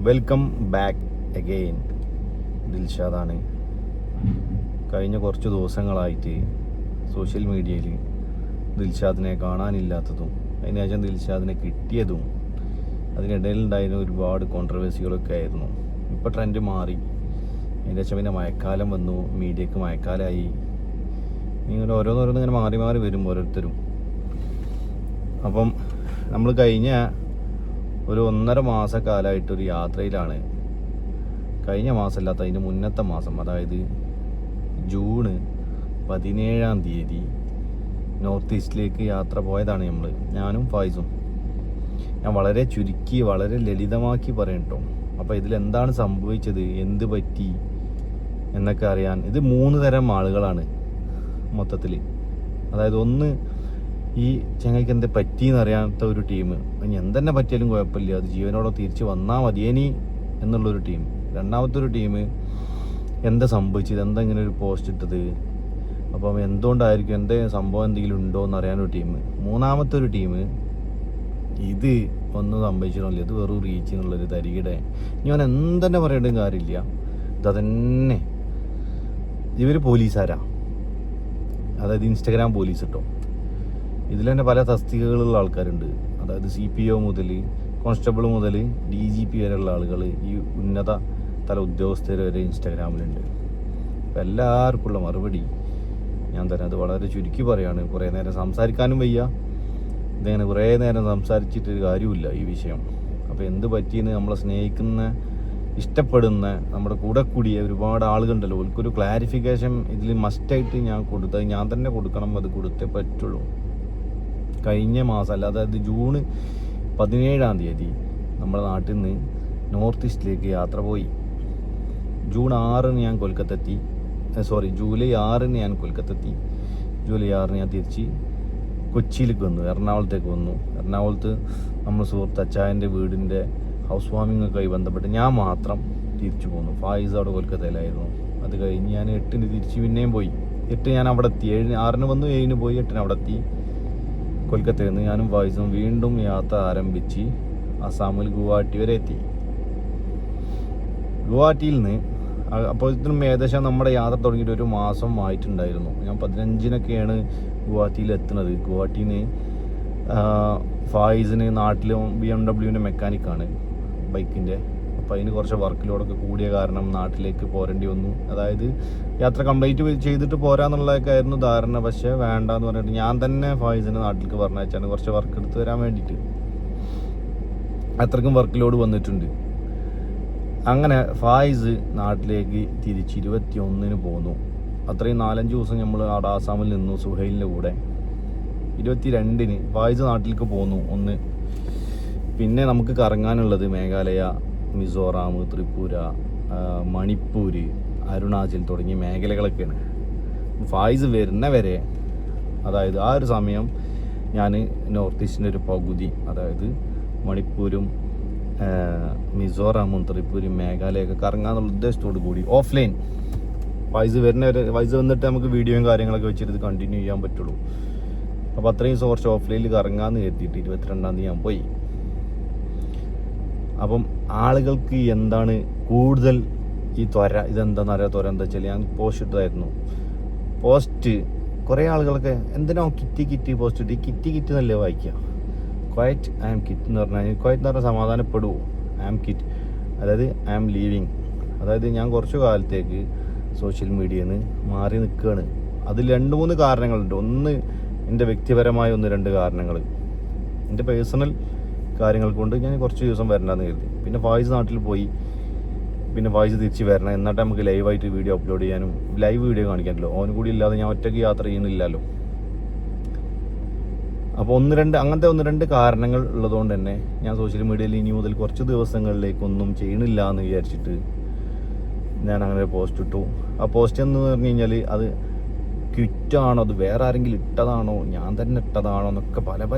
Welcome back again. ദിൽഷാദാണ്. കഴിഞ്ഞ കുറച്ച് ദിവസങ്ങളായിട്ട് സോഷ്യൽ മീഡിയയിൽ ദിൽഷാദിനെ കാണാനില്ലാത്തതും അതിനുശേഷം ദിൽഷാദിനെ കിട്ടിയതും അതിനിടയിലുണ്ടായിരുന്ന ഒരുപാട് കോൺട്രവേഴ്സികളൊക്കെ ആയിരുന്നു. ഇപ്പോൾ ട്രെൻഡ് മാറി. അതിൻ്റെ ശേഷം പിന്നെ മഴക്കാലം വന്നു, മീഡിയക്ക് മഴക്കാലമായി. ഇങ്ങനെ ഓരോന്നോരോന്ന് ഇങ്ങനെ മാറി മാറി വരും ഓരോരുത്തരും. അപ്പം നമ്മൾ കഴിഞ്ഞ ഒരു 1.5 മാസക്കാലമായിട്ടൊരു യാത്രയിലാണ്. കഴിഞ്ഞ മാസമല്ലാത്ത അതിൻ്റെ മുന്നത്തെ മാസം, അതായത് ജൂൺ 17-ാം തീയതി നോർത്ത് ഈസ്റ്റിലേക്ക് യാത്ര പോയതാണ് നമ്മൾ, ഞാനും ഫായിസും. ഞാൻ വളരെ ചുരുക്കി വളരെ ലളിതമാക്കി പറയും കേട്ടോ. അപ്പോൾ ഇതിലെന്താണ് സംഭവിച്ചത്, എന്ത് പറ്റി എന്നൊക്കെ അറിയാൻ ഇത് 3 തരം ആളുകളാണ് മൊത്തത്തിൽ. അതായത് ഒന്ന്, ഈ ചങ്ങയ്ക്ക് എന്താ പറ്റിയെന്ന് അറിയാത്ത ഒരു ടീം, ഇനി എന്തെന്നെ പറ്റിയാലും കുഴപ്പമില്ല, അത് ജീവനോടെ തിരിച്ച് വന്നാൽ മതിയേനി എന്നുള്ളൊരു ടീം. രണ്ടാമത്തെ ഒരു ടീം, എന്താ സംഭവിച്ചത്, എന്താ ഇങ്ങനെ ഒരു പോസ്റ്റ് ഇട്ടത്, അപ്പം എന്തുകൊണ്ടായിരിക്കും, എന്താ സംഭവം എന്തെങ്കിലും ഉണ്ടോ എന്ന് അറിയാനൊരു ടീം. മൂന്നാമത്തെ ഒരു ടീം, ഇത് ഒന്നും സംഭവിച്ചിട്ടില്ല, ഇത് വെറും റീച്ച് എന്നുള്ളൊരു തരികിടെ, ഞാൻ എന്തെന്നെ പറയേണ്ട കാര്യമില്ല, ഇതന്നെ. ഇവർ പോലീസുകാരാ, അതായത് ഇൻസ്റ്റഗ്രാം പോലീസ് കേട്ടോ. ഇതിൽ തന്നെ പല തസ്തികകളുള്ള ആൾക്കാരുണ്ട്. അതായത് CPO മുതൽ കോൺസ്റ്റബിൾ മുതൽ DGP വരെയുള്ള ആളുകൾ, ഈ ഉന്നത തല ഉദ്യോഗസ്ഥർ വരെ ഇൻസ്റ്റാഗ്രാമിലുണ്ട്. അപ്പം എല്ലാവർക്കുള്ള മറുപടി ഞാൻ തന്നെ അത് വളരെ ചുരുക്കി പറയാണ്. കുറേ നേരം സംസാരിക്കാനും വയ്യ, ഇതങ്ങനെ കുറേ നേരം സംസാരിച്ചിട്ടൊരു കാര്യമില്ല ഈ വിഷയം. അപ്പോൾ എന്ത് പറ്റിയെന്ന് നമ്മളെ സ്നേഹിക്കുന്ന, ഇഷ്ടപ്പെടുന്ന, നമ്മുടെ കൂടെ കൂടിയ ഒരുപാട് ആളുകളുണ്ടല്ലോ, ഓൽക്കൊരു ക്ലാരിഫിക്കേഷൻ ഇതിൽ മസ്റ്റായിട്ട് ഞാൻ കൊടുത്തത് ഞാൻ തന്നെ കൊടുക്കണം, അത് കൊടുത്തേ പറ്റുള്ളൂ. കഴിഞ്ഞ മാസം, അതായത് ജൂൺ 17-ാം തീയതി നമ്മുടെ നാട്ടിൽ നിന്ന് നോർത്ത് ഈസ്റ്റിലേക്ക് യാത്ര പോയി. ജൂൺ 6-ന് ഞാൻ കൊൽക്കത്തെത്തി. ജൂലൈ 6-ന് ഞാൻ കൊൽക്കത്തെത്തി. ജൂലൈ 6-ന് ഞാൻ തിരിച്ച് കൊച്ചിയിലേക്ക് വന്നു, എറണാകുളത്തേക്ക് വന്നു. എറണാകുളത്ത് നമ്മൾ സുഹൃത്ത് അച്ചായൻ്റെ വീടിൻ്റെ ഹൗസ് വാമിങ്ങൊക്കെ ബന്ധപ്പെട്ട് ഞാൻ മാത്രം തിരിച്ചു പോന്നു. ഫായിസ് അവിടെ കൊൽക്കത്തയിലായിരുന്നു. അത് കഴിഞ്ഞ് ഞാൻ 8-ന് തിരിച്ച് പിന്നെയും പോയി. 8 ഞാൻ അവിടെ എത്തി. 6-ന് വന്നു, 7-ന് പോയി, 8-ന് അവിടെ എത്തി. കൊൽക്കത്തയിൽ നിന്ന് ഞാനും ഫായിസും വീണ്ടും യാത്ര ആരംഭിച്ച് അസാമിൽ ഗുവാഹട്ടി വരെ എത്തി. ഗുവാഹട്ടിയിൽ നിന്ന് അപ്പോൾ ഇതിനും ഏകദേശം നമ്മുടെ യാത്ര തുടങ്ങിയിട്ട് 1 മാസം ആയിട്ടുണ്ടായിരുന്നു. ഞാൻ 15-നൊക്കെയാണ് ഗുവാഹട്ടിയിൽ എത്തുന്നത്. ഗുവാഹട്ടിയിൽ നിന്ന് ഫായിസിന് നാട്ടിലും BMW മെക്കാനിക്കാണ്, ബൈക്കിൻ്റെ. അപ്പോൾ അതിന് കുറച്ച് വർക്ക് ലോഡൊക്കെ കൂടിയ കാരണം നാട്ടിലേക്ക് പോരേണ്ടി വന്നു. അതായത് യാത്ര കംപ്ലീറ്റ് ചെയ്തിട്ട് പോരാന്നുള്ളതൊക്കെ ആയിരുന്നു ധാരണ. പക്ഷേ വേണ്ടാന്ന് പറഞ്ഞിട്ട് ഞാൻ തന്നെ ഫായിസിനെ നാട്ടിലേക്ക് പറഞ്ഞയച്ചാണ്, കുറച്ച് വർക്ക് എടുത്ത് വരാൻ വേണ്ടിയിട്ട്. അത്രയ്ക്കും വർക്ക് ലോഡ് വന്നിട്ടുണ്ട്. അങ്ങനെ ഫായിസ് നാട്ടിലേക്ക് തിരിച്ച് 21-ന് പോന്നു. അത്രയും 4-5 ദിവസം നമ്മൾ അവിടെ ആസാമിൽ നിന്നു സുഹൈലിൻ്റെ കൂടെ. 22-ന് ഫായിസ് നാട്ടിലേക്ക് പോന്നു. പിന്നെ നമുക്ക് കറങ്ങാനുള്ളത് മേഘാലയ, മിസോറാം, ത്രിപുര, മണിപ്പൂർ, അരുണാചൽ തുടങ്ങിയ മേഖലകളൊക്കെയാണ്. ഫായിസ് വരുന്ന വരെ, അതായത് ആ ഒരു സമയം ഞാൻ നോർത്ത് ഈസ്റ്റിൻ്റെ ഒരു പകുതി, അതായത് മണിപ്പൂരും മിസോറാമും ത്രിപുരയും മേഘാലയൊക്കെ കറങ്ങാന്നുള്ള ഉദ്ദേശത്തോടു കൂടി ഓഫ്ലൈൻ ഫായിസ് വരുന്നവരെ, ഫായിസ് വന്നിട്ട് നമുക്ക് വീഡിയോയും കാര്യങ്ങളൊക്കെ വെച്ചിട്ട് കണ്ടിന്യൂ ചെയ്യാൻ പറ്റുള്ളൂ. അപ്പോൾ അത്രയും കുറച്ച് ഓഫ്ലൈനിൽ കറങ്ങാമെന്ന് കരുതിയിട്ട് 22-ാം തീയതി ഞാൻ പോയി. അപ്പം ആളുകൾക്ക് എന്താണ് കൂടുതൽ ഈ ഇതെന്താണെന്ന് അറിയാത്ത ത്വര എന്താ വെച്ചാൽ, ഞാൻ പോസ്റ്റ് ഇട്ടതായിരുന്നു. പോസ്റ്റ് കുറേ ആളുകളൊക്കെ എന്തിനാ കിറ്റി പോസ്റ്റ് ഇട്ട്, കിറ്റ് എന്നല്ലേ വായിക്കുക. ക്വയറ്റ് ഐ ആം കിറ്റ് എന്ന് പറഞ്ഞാൽ, ക്വയറ്റ് എന്ന് പറഞ്ഞാൽ സമാധാനപ്പെടുവോ, ഐ ആം കിറ്റ്, അതായത് ഐ ആം ലീവിങ്. അതായത് ഞാൻ കുറച്ച് കാലത്തേക്ക് സോഷ്യൽ മീഡിയയിൽ നിന്ന് മാറി നിൽക്കുകയാണ്. അതിൽ 2-3 കാരണങ്ങളുണ്ട്. ഒന്ന് എൻ്റെ വ്യക്തിപരമായ 1-2 കാരണങ്ങൾ, എൻ്റെ പേഴ്സണൽ കാര്യങ്ങൾ കൊണ്ട് ഞാൻ കുറച്ച് ദിവസം വരണ്ടെന്ന് കരുതി. പിന്നെ ഫായിസ് നാട്ടിൽ പോയി, പിന്നെ ഫായിസ് തിരിച്ച് വരണം, എന്നിട്ട് നമുക്ക് ലൈവായിട്ട് വീഡിയോ അപ്ലോഡ് ചെയ്യാനും ലൈവ് വീഡിയോ കാണിക്കാനല്ലോ. ഓനും കൂടി ഇല്ലാതെ ഞാൻ ഒറ്റയ്ക്ക് യാത്ര ചെയ്യുന്നില്ലല്ലോ. അപ്പോൾ 1-2 കാരണങ്ങൾ ഉള്ളതുകൊണ്ട് തന്നെ ഞാൻ സോഷ്യൽ മീഡിയയിൽ ഇനി മുതൽ കുറച്ച് ദിവസങ്ങളിലേക്കൊന്നും ചെയ്യണില്ല എന്ന് വിചാരിച്ചിട്ട് ഞാൻ അങ്ങനെ പോസ്റ്റ് ഇട്ടു. ആ പോസ്റ്റ് എന്ന് പറഞ്ഞു കഴിഞ്ഞാൽ അത് ക്വിറ്റാണോ, അത് വേറെ ആരെങ്കിലും ഇട്ടതാണോ, ഞാൻ തന്നെ ഇട്ടതാണോ എന്നൊക്കെ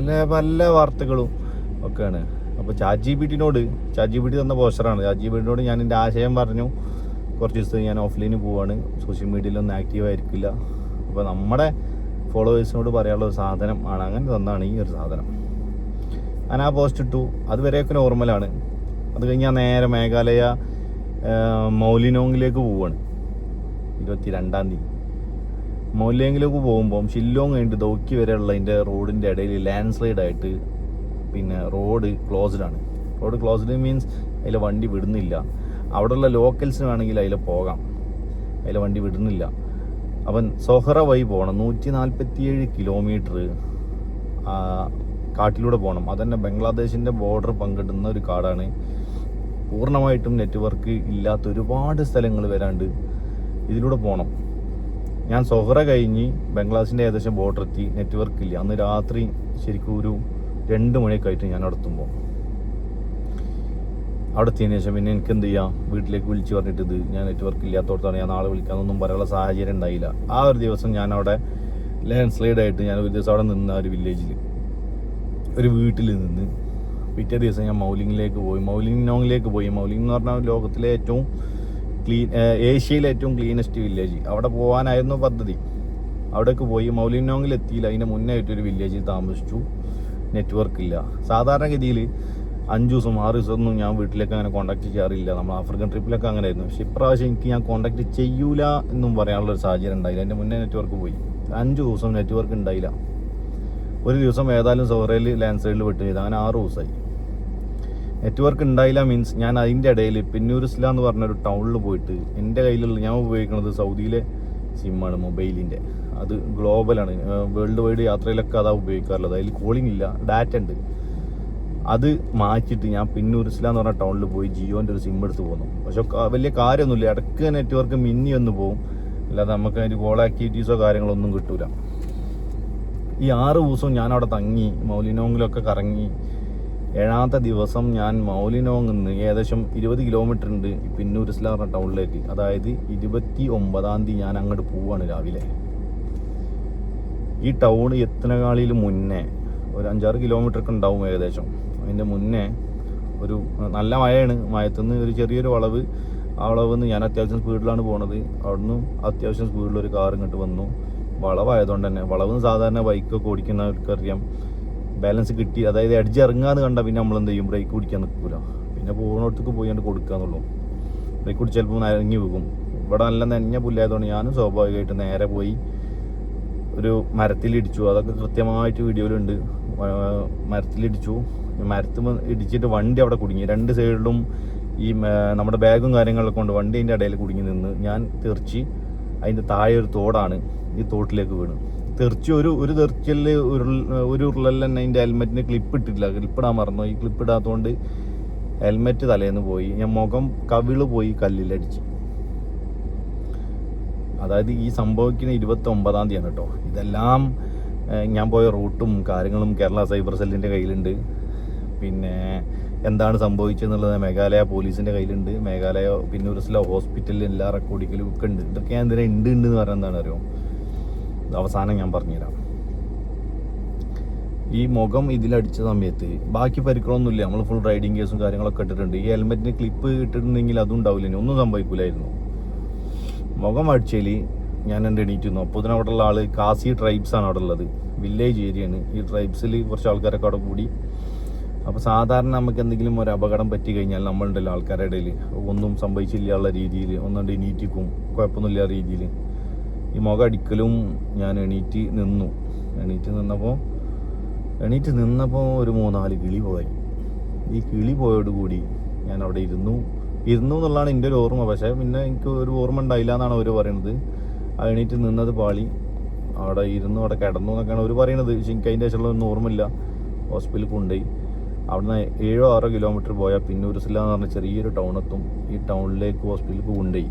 പല വാർത്തകളും ഒക്കെയാണ്. അപ്പോൾ ChatGPT തന്ന പോസ്റ്ററാണ്. ChatGPT ഞാൻ എൻ്റെ ആശയം പറഞ്ഞു, കുറച്ച് ദിവസം ഞാൻ ഓഫ്ലൈന് പോവാണ്, സോഷ്യൽ മീഡിയയിലൊന്നും ആക്റ്റീവ് ആയിരിക്കില്ല. അപ്പോൾ നമ്മുടെ ഫോളോവേഴ്സിനോട് പറയാനുള്ള ഒരു സാധനം ആണ്, അങ്ങനെ തന്നാണ് ഈ ഒരു സാധനം. ഞാൻ ആ പോസ്റ്റ് ഇട്ടു. അതുവരെയൊക്കെ നോർമലാണ്. അത് കഴിഞ്ഞാൽ നേരെ മേഘാലയ മൗലിനോങ്ങിലേക്ക് പോവുകയാണ് 22-ാം തീയതി. മൗലിനോങ്ങിലേക്ക് പോകുമ്പം ഷില്ലോങ് കഴിഞ്ഞിട്ട് ദോക്കി വരെയുള്ള അതിൻ്റെ റോഡിൻ്റെ ഇടയിൽ ലാൻഡ് സ്ലൈഡ് ആയിട്ട് പിന്നെ റോഡ് ക്ലോസ്ഡ് ആണ്. റോഡ് ക്ലോസ്ഡ് മീൻസ് അതിൽ വണ്ടി വിടുന്നില്ല. അവിടെയുള്ള ലോക്കൽസിന് വേണമെങ്കിൽ അതിൽ പോകാം, അതിൽ വണ്ടി വിടുന്നില്ല. അവൻ സൊഹറ വഴി പോകണം, 147 കിലോമീറ്റർ കാട്ടിലൂടെ പോകണം. അതന്നെ ബംഗ്ലാദേശിൻ്റെ ബോർഡർ പങ്കിടുന്ന ഒരു കാടാണ്. പൂർണ്ണമായിട്ടും നെറ്റ്വർക്ക് ഇല്ലാത്ത ഒരുപാട് സ്ഥലങ്ങൾ വരാണ്ട് ഇതിലൂടെ പോകണം. ഞാൻ സൊഹറ കഴിഞ്ഞ് ബംഗ്ലാദേശിൻ്റെ ഏകദേശം ബോർഡർ എത്തി, നെറ്റ്വർക്ക് ഇല്ല. അന്ന് രാത്രി ശരിക്കും ഒരു 2 മണിയൊക്കെ ആയിട്ട് ഞാൻ അവിടെ എത്തുമ്പോൾ, അവിടെ എത്തിയതിന് ശേഷം പിന്നെ എനിക്ക് എന്ത് ചെയ്യാം, വീട്ടിലേക്ക് വിളിച്ച് പറഞ്ഞിട്ട് ഇത് ഞാൻ നെറ്റ്വർക്ക് ഇല്ലാത്തടത്താണ്, ഞാൻ നാളെ വിളിക്കാമെന്നൊന്നും പറയാനുള്ള സാഹചര്യം ഉണ്ടായില്ല. ആ ഒരു ദിവസം ഞാൻ അവിടെ ലാൻഡ് സ്ലൈഡ് ആയിട്ട് ഞാൻ ഒരു ദിവസം അവിടെ നിന്ന് ഒരു വില്ലേജിൽ ഒരു വീട്ടിൽ നിന്ന് പിറ്റേ ദിവസം ഞാൻ മൗലിങ്ങിലേക്ക് പോയി, മൗലിനോങ്ങിലേക്ക് പോയി. മൗലിംഗ് എന്ന് പറഞ്ഞാൽ ലോകത്തിലെ ഏറ്റവും ഏഷ്യയിലെ ഏറ്റവും ക്ലീനസ്റ്റ് വില്ലേജ്. അവിടെ പോകാനായിരുന്നു പദ്ധതി. അവിടേക്ക് പോയി. മൗലിനോങ്ങിൽ എത്തിയില്ല, അതിന് മുന്നേ ആയിട്ടൊരു വില്ലേജിൽ താമസിച്ചു. നെറ്റ്വർക്ക് ഇല്ല. സാധാരണഗതിയിൽ 5 ദിവസം 6 ദിവസമൊന്നും ഞാൻ വീട്ടിലേക്ക് അങ്ങനെ കോൺടാക്ട് ചെയ്യാറില്ല. നമ്മൾ ആഫ്രിക്കൻ ട്രിപ്പിലൊക്കെ അങ്ങനെ ആയിരുന്നു. പക്ഷേ ഇപ്രാവശ്യം എനിക്ക് ഞാൻ കോൺടാക്ട് ചെയ്യൂല എന്നും പറയാനുള്ളൊരു സാഹചര്യം ഉണ്ടായില്ല. എൻ്റെ മുന്നേ നെറ്റ്വർക്ക് പോയി. 5 ദിവസം നെറ്റ്വർക്ക് ഉണ്ടായില്ല. ഒരു ദിവസം ഏതായാലും സൊഹറയിൽ ലാൻഡ് സൈഡിൽ വിട്ട് ചെയ്ത്, അങ്ങനെ 6 ദിവസമായി നെറ്റ്വർക്ക് ഉണ്ടായില്ല. മീൻസ് ഞാൻ അതിൻ്റെ ഇടയിൽ പിന്നൂരിസ്ല എന്ന് പറഞ്ഞൊരു ടൗണിൽ പോയിട്ട് എൻ്റെ കയ്യിലുള്ള, ഞാൻ ഉപയോഗിക്കുന്നത് സൗദിയിലെ സിമ്മാണ് മൊബൈലിൻ്റെ. അത് ഗ്ലോബലാണ്, വേൾഡ് വൈഡ് യാത്രയിലൊക്കെ അതാ ഉപയോഗിക്കാറുള്ളത്. അതിൽ കോളിംഗ് ഇല്ല, ഡാറ്റ ഉണ്ട്. അത് മാറ്റിയിട്ട് ഞാൻ പിന്നൂരിസ്ല എന്ന് പറഞ്ഞ ടൗണിൽ പോയി ജിയോൻ്റെ ഒരു സിം എടുത്ത് പോന്നു. പക്ഷെ വലിയ കാര്യമൊന്നുമില്ല, ഇടയ്ക്ക് നെറ്റ്വർക്ക് മിന്നി വന്ന് പോകും, അല്ലാതെ നമുക്ക് അതിന് കോൾ ആക്ടിവിറ്റീസോ കാര്യങ്ങളൊന്നും കിട്ടൂല. ഈ 6 ദിവസവും ഞാൻ അവിടെ തങ്ങി മൗലിനോങ്ങിലൊക്കെ കറങ്ങി. 7ാമത്തെ ദിവസം ഞാൻ മൗലിനോങ്ങിൽ നിന്ന് ഏകദേശം 20 കിലോമീറ്റർ ഉണ്ട് ഈ പിന്നൂരിസ്ല പറഞ്ഞ ടൗണിലേക്ക്. അതായത് 29-ാം തീയതി ഞാൻ അങ്ങോട്ട് പോവാണ് രാവിലെ. ഈ ടൗൺ എത്തുന്നകാളിയിൽ മുന്നേ ഒരു 5-6 കിലോമീറ്റർ ഒക്കെ ഉണ്ടാവും ഏകദേശം. അതിൻ്റെ മുന്നേ ഒരു നല്ല മഴയാണ്. മഴത്തുനിന്ന് ഒരു ചെറിയൊരു വളവ്, ആ വളവ് നിന്ന് ഞാൻ അത്യാവശ്യം സ്പീഡിലാണ് പോണത്. അവിടുന്ന് അത്യാവശ്യം സ്പീഡിലൊരു കാർ ഇങ്ങോട്ട് വന്നു. വളവായതുകൊണ്ട് തന്നെ, വളവ് സാധാരണ ബൈക്കൊക്കെ ഓടിക്കുന്നവർക്കറിയാം, ബാലൻസ് കിട്ടി, അതായത് എഡ്ജ് ഇറങ്ങാന്ന് കണ്ടാൽ പിന്നെ നമ്മൾ എന്ത് ചെയ്യും, ബ്രേക്ക് പിടിക്കാൻ നിൽക്കില്ല. പിന്നെ പോകുന്നിടത്തേക്ക് പോയി കൊടുക്കുക എന്നുള്ളൂ. ബ്രേക്ക് പിടിച്ച് ചിലപ്പോൾ നനഞ്ഞു പോകും. ഇവിടെ നല്ല നനഞ്ഞ പുല്ലായതുകൊണ്ട് ഞാനും സ്വാഭാവികമായിട്ട് നേരെ പോയി ഒരു മരത്തിലിടിച്ചു. അതൊക്കെ കൃത്യമായിട്ട് വീഡിയോയിലുണ്ട്. മരത്തിലിടിച്ചു. മരത്തിൽ ഇടിച്ചിട്ട് വണ്ടി അവിടെ കുടുങ്ങി. 2 സൈഡിലും ഈ നമ്മുടെ ബാഗും കാര്യങ്ങളൊക്കെ കൊണ്ട് വണ്ടി അതിൻ്റെ ഇടയിൽ കുടുങ്ങി നിന്ന് ഞാൻ തെറിച്ച് അതിൻ്റെ താഴെ ഒരു തോടാണ്, ഈ തോട്ടിലേക്ക് വീണു. തെറിച്ച് ഒരു തെറിച്ചല് ഒരു ഉരുളൽ തന്നെ അതിൻ്റെ ഹെൽമെറ്റിന് ക്ലിപ്പ് ഇട്ടിട്ടില്ല. ക്ലിപ്പിടാൻ മറന്നു. ഈ ക്ലിപ്പ് ഇടാത്തതുകൊണ്ട് ഹെൽമെറ്റ് തലേന്ന് പോയി. ഞാൻ മുഖം കവിള് പോയി കല്ലിലടിച്ച്. അതായത് ഈ സംഭവിക്കുന്ന 29-ാം തീയതിയാണ് കേട്ടോ. ഇതെല്ലാം ഞാൻ പോയ റൂട്ടും കാര്യങ്ങളും കേരള സൈബർ സെല്ലിൻ്റെ കയ്യിലുണ്ട്. പിന്നെ എന്താണ് സംഭവിച്ചതെന്നുള്ളത് മേഘാലയ പോലീസിൻ്റെ കയ്യിലുണ്ട്. മേഘാലയ പിന്നൂരിസ്ല ഹോസ്പിറ്റലിൽ എല്ലാ റെക്കോർഡിക്കലും ഒക്കെ ഉണ്ട്. ഇതൊക്കെ ഞാൻ എന്തിനാ ഉണ്ട് എന്ന് പറയുന്നത് എന്താണ് അറിയോ, അവസാനം ഞാൻ പറഞ്ഞുതരാം. ഈ മുഖം ഇതിലടിച്ച സമയത്ത് ബാക്കി പരിക്കുകളൊന്നുമില്ല. നമ്മൾ ഫുൾ റൈഡിങ് കേസും കാര്യങ്ങളൊക്കെ ഇട്ടിട്ടുണ്ട്. ഈ ഹെൽമെറ്റിന് ക്ലിപ്പ് ഇട്ടിട്ടുണ്ടെങ്കിൽ അതും ഉണ്ടാവില്ല, ഒന്നും സംഭവിക്കില്ലായിരുന്നു. മുഖം അടിച്ചതിൽ ഞാൻ എൻ്റെ എണീറ്റ് വന്നു. അപ്പോൾ അവിടെ ഉള്ള ആൾ കാസി ട്രൈബ്സാണ് അവിടെ ഉള്ളത്, വില്ലേജ് ഏരിയയാണ്. ഈ ട്രൈബ്സിൽ കുറച്ച് ആൾക്കാരൊക്കെ അവിടെ കൂടി. അപ്പോൾ സാധാരണ നമുക്ക് എന്തെങ്കിലും ഒരു അപകടം പറ്റി കഴിഞ്ഞാൽ നമ്മളുണ്ടല്ലോ ആൾക്കാരുടെ ഇടയിൽ ഒന്നും സംഭവിച്ചില്ല രീതിയിൽ ഒന്നുകൊണ്ട് എണീറ്റിക്കും, കുഴപ്പമൊന്നുമില്ല രീതിയിൽ ഈ മുഖം അടിക്കലും. ഞാൻ എണീറ്റ് നിന്നപ്പോൾ ഒരു 3-4 കിളി പോയി. ഈ കിളി പോയോടുകൂടി ഞാൻ അവിടെ ഇരുന്നു എന്നുള്ളതാണ് എൻ്റെ ഒരു ഓർമ്മ. പക്ഷേ പിന്നെ എനിക്ക് ഒരു ഓർമ്മ ഉണ്ടായില്ല എന്നാണ് അവർ പറയുന്നത്. ആ എണീറ്റ് നിന്നത് പാളി, അവിടെ അവിടെ കിടന്നു എന്നൊക്കെയാണ് അവർ പറയുന്നത്. പക്ഷെ എനിക്ക് അതിൻ്റെ ശേഷമുള്ള ഒന്നും ഓർമ്മയില്ല. ഹോസ്പിറ്റലിൽ കൊണ്ടുപോയി. അവിടുന്ന് 7-6 കിലോമീറ്റർ പോയാൽ പിന്നൂരിസ്ല എന്ന് പറഞ്ഞ ചെറിയൊരു ടൗണെത്തും. ഈ ടൗണിലേക്ക് ഹോസ്പിറ്റലിലേക്ക് കൊണ്ടുപോയി.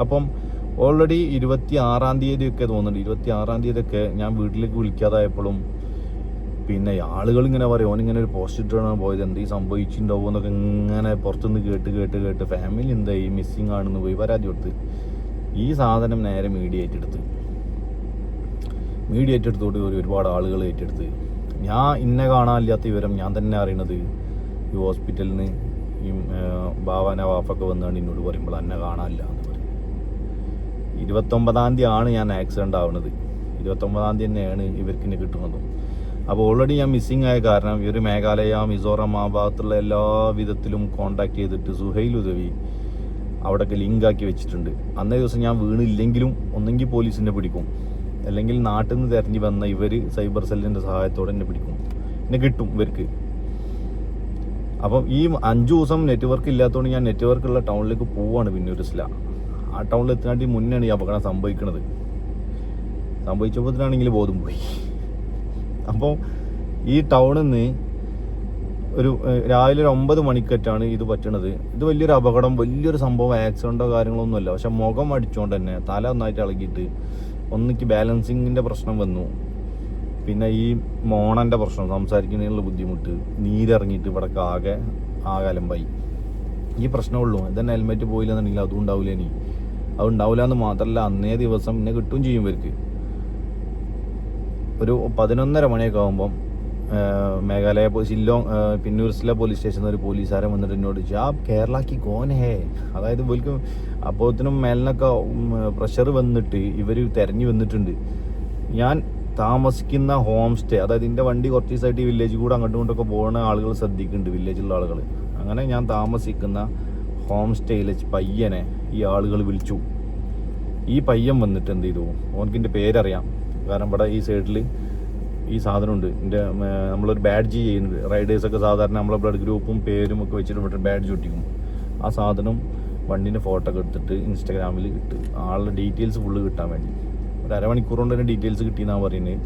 അപ്പം ഓൾറെഡി 26-ാം തീയതിയൊക്കെ തോന്നുന്നുണ്ട്, 26-ാം തീയതിയൊക്കെ ഞാൻ വീട്ടിലേക്ക് വിളിക്കാതായപ്പോഴും പിന്നെ ആളുകൾ ഇങ്ങനെ പറയും, ഓനിങ്ങനെ ഒരു പോസ്റ്റ് ഇട്ടാണ് പോയത്, എന്തെങ്കിലും സംഭവിച്ചിട്ടുണ്ടാവും എന്നൊക്കെ ഇങ്ങനെ പുറത്തുനിന്ന് കേട്ട് ഫാമിലി എന്തായി മിസ്സിങ് ആണെന്ന് പോയി പരാതി കൊടുത്ത്. ഈ സാധനം നേരെ മീഡിയ ഏറ്റെടുത്തോട്ട് ഒരുപാട് ആളുകൾ ഏറ്റെടുത്ത്. ഞാൻ ഇന്നെ കാണാനില്ലാത്ത വിവരം ഞാൻ തന്നെ അറിയണത് ഈ ഹോസ്പിറ്റലിൽ നിന്ന് ഈ ബാവ നവാഫൊക്കെ വന്നുകൊണ്ട് എന്നോട് പറയുമ്പോൾ എന്നെ കാണാനില്ല എന്ന് പറയും. 29-ാം തീയതി ആണ് ഞാൻ ആക്സിഡൻ്റ് ആവുന്നത്. 29-ാം തീയതി തന്നെയാണ് ഇവർക്കിന്നെ കിട്ടുന്നതും. അപ്പോൾ ഓൾറെഡി ഞാൻ മിസ്സിങ് ആയ കാരണം ഈ ഒരു മേഘാലയ, മിസോറാം ആ ഭാഗത്തുള്ള എല്ലാ വിധത്തിലും കോണ്ടാക്ട് ചെയ്തിട്ട് സുഹൈൽ ഉദവി അവിടെയൊക്കെ ലിങ്കാക്കി വെച്ചിട്ടുണ്ട്. അന്നേ ദിവസം ഞാൻ വീണില്ലെങ്കിലും ഒന്നെങ്കിൽ പോലീസിനെ പിടിക്കും, അല്ലെങ്കിൽ നാട്ടിൽ നിന്ന് തിരഞ്ഞു വന്ന ഇവർ സൈബർ സെല്ലിൻ്റെ സഹായത്തോടെ എന്നെ പിടിക്കും, എന്നെ കിട്ടും ഇവർക്ക്. അപ്പം ഈ 5 ദിവസം നെറ്റ്വർക്ക് ഇല്ലാത്തതുകൊണ്ട് ഞാൻ നെറ്റ്വർക്കുള്ള ടൗണിലേക്ക് പോവാണ് പിന്നൂരിസില. ആ ടൗണിൽ എത്തിനാട്ടി മുന്നെയാണ് ഈ അപകടം സംഭവിക്കുന്നത്. സംഭവിച്ചപ്പോഴാണെങ്കിൽ ബോധം പോയി. അപ്പോൾ ഈ ടൗണിൽ നിന്ന് ഒരു രാവിലെ ഒരു 9 മണിക്കറ്റാണ് ഇത് പറ്റണത്. ഇത് വലിയൊരു അപകടം, വലിയൊരു സംഭവം, ആക്സിഡൻറ്റോ കാര്യങ്ങളൊന്നും അല്ല. പക്ഷെ മുഖം അടിച്ചുകൊണ്ട് തന്നെ തല ഒന്നായിട്ട് ഇളകിയിട്ട് ഒന്നിക്ക് ബാലൻസിങ്ങിൻ്റെ പ്രശ്നം വന്നു. പിന്നെ ഈ മോണൻ്റെ പ്രശ്നം, സംസാരിക്കുന്നതിനുള്ള ബുദ്ധിമുട്ട്, നീരിറങ്ങിയിട്ട് ഇവിടെ ആകെ അലമ്പായി. ഈ പ്രശ്നമുള്ളൂ. ഇതന്നെ ഹെൽമെറ്റ് പോയില്ലെന്നുണ്ടെങ്കിൽ അതും ഉണ്ടാവില്ല. ഇനി അതുണ്ടാവില്ല എന്ന് മാത്രമല്ല, അന്നേ ദിവസം എന്നെ കിട്ടുകയും ചെയ്യും ഇവർക്ക്. ഒരു 11:30 മണിയൊക്കെ ആകുമ്പം മേഘാലയ ഷില്ലോങ് പിന്നൂർസിലെ പോലീസ് സ്റ്റേഷനിൽ ഒരു പോലീസുകാരൻ വന്നിട്ട് എന്നോട് ചോദിച്ചു, ആ കേരള കി കോൻ ഹേ, അതായത് ഇവർക്ക് അപ്പോഴത്തിനും മേലിനൊക്കെ പ്രഷർ വന്നിട്ട് ഇവർ തിരഞ്ഞു വന്നിട്ടുണ്ട്. ഞാൻ താമസിക്കുന്ന ഹോം സ്റ്റേ, അതായത് എൻ്റെ വണ്ടി കുറച്ച് ദിവസമായിട്ട് ഈ വില്ലേജ് കൂടെ അങ്ങോട്ടും ഇങ്ങോട്ടൊക്കെ പോകുന്ന ആളുകൾ ശ്രദ്ധിക്കുന്നുണ്ട്, വില്ലേജിലുള്ള ആളുകൾ. അങ്ങനെ ഞാൻ താമസിക്കുന്ന ഹോം സ്റ്റേയിലെ പയ്യനെ ഈ ആളുകൾ വിളിച്ചു. ഈ പയ്യൻ വന്നിട്ട് എന്ത് ചെയ്തു, ഓനക്കിൻ്റെ പേരറിയാം, കാരണം ഇവിടെ ഈ സൈഡിൽ ഈ സാധനമുണ്ട്. എൻ്റെ നമ്മളൊരു ബാഡ്ജ് ചെയ്യുന്നുണ്ട്. റൈഡേഴ്സൊക്കെ സാധാരണ നമ്മളെ ബ്ലഡ് ഗ്രൂപ്പും പേരും ഒക്കെ വെച്ചിട്ട് ഇവിടെ ബാഡ്ജ് ഒട്ടിക്കും. ആ സാധനം വണ്ടീൻ്റെ ഫോട്ടോ ഒക്കെ എടുത്തിട്ട് ഇൻസ്റ്റാഗ്രാമിൽ ഇട്ട് ആളുടെ ഡീറ്റെയിൽസ് ഫുള്ള് കിട്ടാൻ വേണ്ടി. ഒരു അരമണിക്കൂർ കൊണ്ട് തന്നെ ഡീറ്റെയിൽസ് കിട്ടിയെന്നാണ് പറയുന്നത്.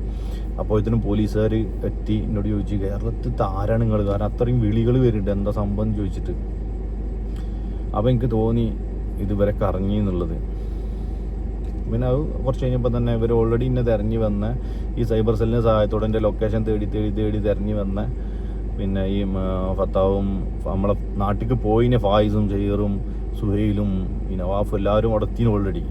അപ്പോൾ ഇതിനും പോലീസുകാർ എത്തി എന്നോട് ചോദിച്ചു, കേരളത്തിൽ ആരാണ് നിങ്ങൾ, കാരണം അത്രയും വിളികൾ വരുന്നുണ്ട്, എന്താ സംഭവം ചോദിച്ചിട്ട്. അപ്പോൾ എനിക്ക് തോന്നി ഇതുവരെ കറങ്ങി എന്നുള്ളത്. പിന്നെ അത് കുറച്ച് കഴിഞ്ഞപ്പോൾ തന്നെ ഇവർ ഓൾറെഡി ഇന്നെ തിരഞ്ഞു വന്ന ഈ സൈബർ സെല്ലിൻ്റെ സഹായത്തോടെ എൻ്റെ ലൊക്കേഷൻ തേടി തിരഞ്ഞു വന്ന പിന്നെ ഈ ഫത്താവും നമ്മളെ നാട്ടിലേക്ക് പോയിനെ ഫായിസും ഷെയറും സുഹൈലും ഈ നവാഫും എല്ലാവരും അടത്തിന് ഓൾറെഡി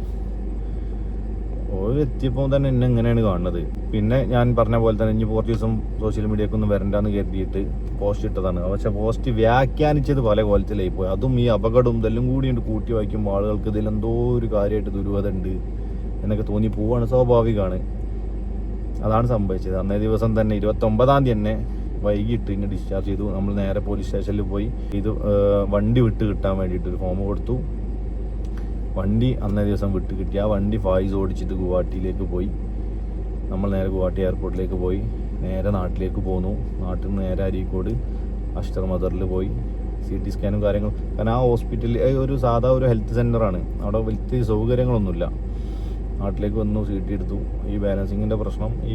എത്തിയപ്പോൾ തന്നെ എന്നെ എങ്ങനെയാണ് കാണുന്നത്. പിന്നെ ഞാൻ പറഞ്ഞ പോലെ തന്നെ ഇനി കുറച്ച് ദിവസം സോഷ്യൽ മീഡിയക്കൊന്നും വരണ്ടെന്ന് കരുതിയിട്ട് പോസ്റ്റ് ഇട്ടതാണ്. പക്ഷെ പോസ്റ്റ് വ്യാഖ്യാനിച്ചത് പല കോലത്തിലായി പോയി. അതും ഈ അപകടവും ഇതെല്ലാം കൂടി കൂട്ടി വായിക്കുമ്പോൾ ആളുകൾക്ക് ഇതിലെന്തോ ഒരു കാര്യമായിട്ട് ദുരൂഹത ഉണ്ട് എന്നൊക്കെ തോന്നി പോവാണ്. സ്വാഭാവികമാണ്. അതാണ് സംഭവിച്ചത്. അന്നേ ദിവസം തന്നെ 29-ാം തീയതി തന്നെ വൈകിട്ട് ഇന്നെ ഡിസ്ചാർജ് ചെയ്തു. നമ്മൾ നേരെ പോലീസ് സ്റ്റേഷനിൽ പോയി ഇത് വണ്ടി വിട്ട് കിട്ടാൻ വേണ്ടിയിട്ട് ഒരു ഫോം കൊടുത്തു. വണ്ടി അന്നേ ദിവസം വിട്ട് കിട്ടി. ആ വണ്ടി ഫായിസ് ഓടിച്ചിട്ട് ഗുവാഹട്ടിയിലേക്ക് പോയി. നമ്മൾ നേരെ ഗുവാഹട്ടി എയർപോർട്ടിലേക്ക് പോയി നേരെ നാട്ടിലേക്ക് പോന്നു. നാട്ടിൽ നിന്ന് നേരെ അരീക്കോട് അഷ്തർ മദറിൽ പോയി CT സ്കാനും കാര്യങ്ങളും. കാരണം ആ ഹോസ്പിറ്റലിൽ ഒരു സാധാ ഒരു ഹെൽത്ത് സെൻ്ററാണ്, അവിടെ വലിയ സൗകര്യങ്ങളൊന്നുമില്ല. നാട്ടിലേക്ക് വന്നു, CT എടുത്തു. ഈ ബാലൻസിങ്ങിൻ്റെ പ്രശ്നം, ഈ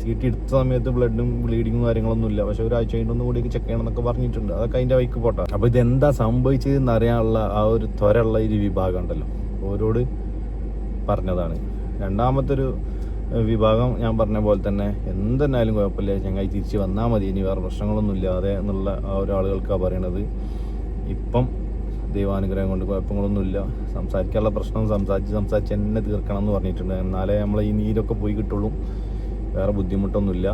CT എടുത്ത സമയത്ത് ബ്ലഡും ബ്ലീഡിങ്ങും കാര്യങ്ങളൊന്നും ഇല്ല. പക്ഷെ ഒരാഴ്ച കഴിഞ്ഞൊന്നും കൂടി ചെക്ക് ചെയ്യണം എന്നൊക്കെ പറഞ്ഞിട്ടുണ്ട്. അതൊക്കെ അതിൻ്റെ വഴിക്ക് പോട്ടെ. അപ്പോൾ ഇതെന്താ സംഭവിച്ചതെന്ന് അറിയാനുള്ള ആ ഒരു ത്വരയുള്ള ഒരു വിഭാഗം ഉണ്ടല്ലോ, ഓരോട് പറഞ്ഞതാണ്. രണ്ടാമത്തെ ഒരു വിഭാഗം ഞാൻ പറഞ്ഞ പോലെ തന്നെ എന്തെന്നാലും കുഴപ്പമില്ല, ചങ്ങായി തിരിച്ച് വന്നാൽ മതി, ഇനി വേറെ പ്രശ്നങ്ങളൊന്നും ഇല്ലാതെ എന്നുള്ള ആ ഒരു ആളുകൾക്കാണ് പറയണത്. ഇപ്പം ദൈവാനുഗ്രഹം കൊണ്ട് കുഴപ്പങ്ങളൊന്നുമില്ല. സംസാരിക്കാനുള്ള പ്രശ്നം സംസാരിച്ച് എന്നെ തീർക്കണം എന്ന് പറഞ്ഞിട്ടുണ്ട്. എന്നാലേ നമ്മൾ ഈ നീരൊക്കെ പോയി കിട്ടുള്ളൂ. വേറെ ബുദ്ധിമുട്ടൊന്നുമില്ല.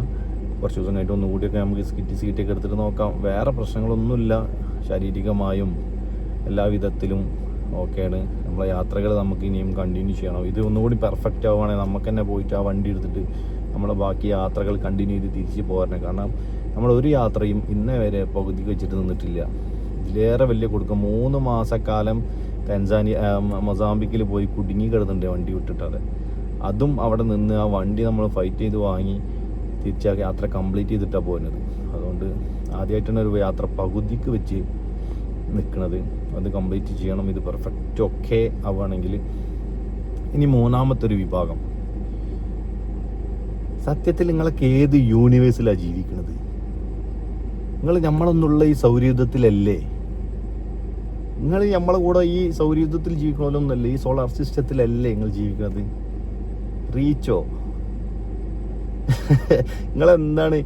കുറച്ച് ദിവസം കഴിഞ്ഞിട്ട് ഒന്നുകൂടിയൊക്കെ നമുക്ക് സീറ്റൊക്കെ എടുത്തിട്ട് നോക്കാം. വേറെ പ്രശ്നങ്ങളൊന്നുമില്ല. ശാരീരികമായും എല്ലാ വിധത്തിലും ഓക്കെയാണ്. നമ്മളെ യാത്രകൾ നമുക്ക് ഇനിയും കണ്ടിന്യൂ ചെയ്യണം. ഇത് ഒന്നുകൂടി പെർഫെക്റ്റ് ആവുകയാണെങ്കിൽ നമുക്ക് തന്നെ പോയിട്ട് ആ വണ്ടി എടുത്തിട്ട് നമ്മളെ ബാക്കി യാത്രകൾ കണ്ടിന്യൂ ചെയ്ത് തിരിച്ച് പോരണം. കാരണം നമ്മൾ ഒരു യാത്രയും ഇന്നേ വരെ പകുതിക്ക് വെച്ചിട്ട് നിന്നിട്ടില്ല. ഇതിലേറെ വലിയ കൊടുക്കും. 3 മാസക്കാലം മൊസാംബിക്കിൽ പോയി കുടുങ്ങി കിടന്നുണ്ട് വണ്ടി വിട്ടിട്ടത്. അതും അവിടെ നിന്ന് ആ വണ്ടി നമ്മൾ ഫൈറ്റ് ചെയ്ത് വാങ്ങി തിരിച്ചാൽ യാത്ര കംപ്ലീറ്റ് ചെയ്തിട്ടാണ് പോകുന്നത്. അതുകൊണ്ട് ആദ്യമായിട്ടാണ് ഒരു യാത്ര പകുതിക്ക് വെച്ച് നിൽക്കുന്നത്. അത് കംപ്ലീറ്റ് ചെയ്യണം. ഇത് പെർഫെക്റ്റ് ഒക്കെ ആവുകയാണെങ്കിൽ. ഇനി മൂന്നാമത്തെ ഒരു വിഭാഗം, സത്യത്തിൽ നിങ്ങളൊക്കെ ഏത് യൂണിവേഴ്സിലാണ് ജീവിക്കുന്നത്? നിങ്ങൾ നമ്മളൊന്നുള്ള ഈ സൗരയുദ്ധത്തിലല്ലേ? നിങ്ങൾ നമ്മളെ കൂടെ ഈ സൗരയുദ്ധത്തിൽ ജീവിക്കണമല്ലൊന്നല്ലേ, ഈ സോളാർ സിസ്റ്റത്തിലല്ലേ നിങ്ങൾ ജീവിക്കുന്നത്? റീച്ചോ നിങ്ങളെന്താണ്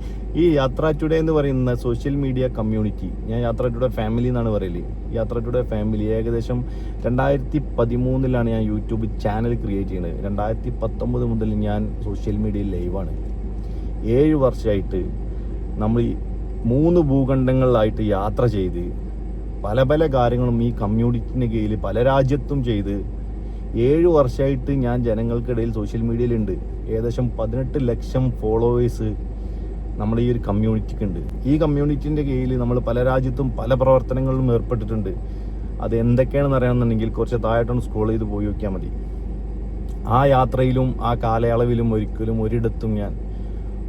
ഈ യാത്ര ടുഡേ എന്ന് പറയുന്ന സോഷ്യൽ മീഡിയ കമ്മ്യൂണിറ്റി? ഞാൻ യാത്ര ടുഡേ ഫാമിലി എന്നാണ് പറയല്. യാത്ര ടുഡേ ഫാമിലി ഏകദേശം 2013 ഞാൻ യൂട്യൂബ് ചാനൽ ക്രിയേറ്റ് ചെയ്യുന്നത്. 2019 മുതൽ ഞാൻ സോഷ്യൽ മീഡിയയിൽ ലൈവാണ്. 7 വർഷമായിട്ട് നമ്മൾ 3 ഭൂഖണ്ഡങ്ങളിലായിട്ട് യാത്ര ചെയ്ത് പല പല കാര്യങ്ങളും ഈ കമ്മ്യൂണിറ്റിൻ്റെ കീഴിൽ പല രാജ്യത്തും ചെയ്ത് 7 വർഷമായിട്ട് ഞാൻ ജനങ്ങൾക്കിടയിൽ സോഷ്യൽ മീഡിയയിലുണ്ട്. ഏകദേശം 18 ലക്ഷം ഫോളോവേഴ്സ് നമ്മുടെ ഈ ഒരു കമ്മ്യൂണിറ്റിക്ക് ഉണ്ട്. ഈ കമ്മ്യൂണിറ്റിൻ്റെ കീഴിൽ നമ്മൾ പല രാജ്യത്തും പല പ്രവർത്തനങ്ങളിലും ഏർപ്പെട്ടിട്ടുണ്ട്. അത് എന്തൊക്കെയാണെന്ന് അറിയാമെന്നുണ്ടെങ്കിൽ കുറച്ച് താഴോട്ടൊന്ന് സ്ക്രോൾ ചെയ്ത് പോയി നോക്കിയാൽ മതി. ആ യാത്രയിലും ആ കാലയളവിലും ഒരിക്കലും ഒരിടത്തും ഞാൻ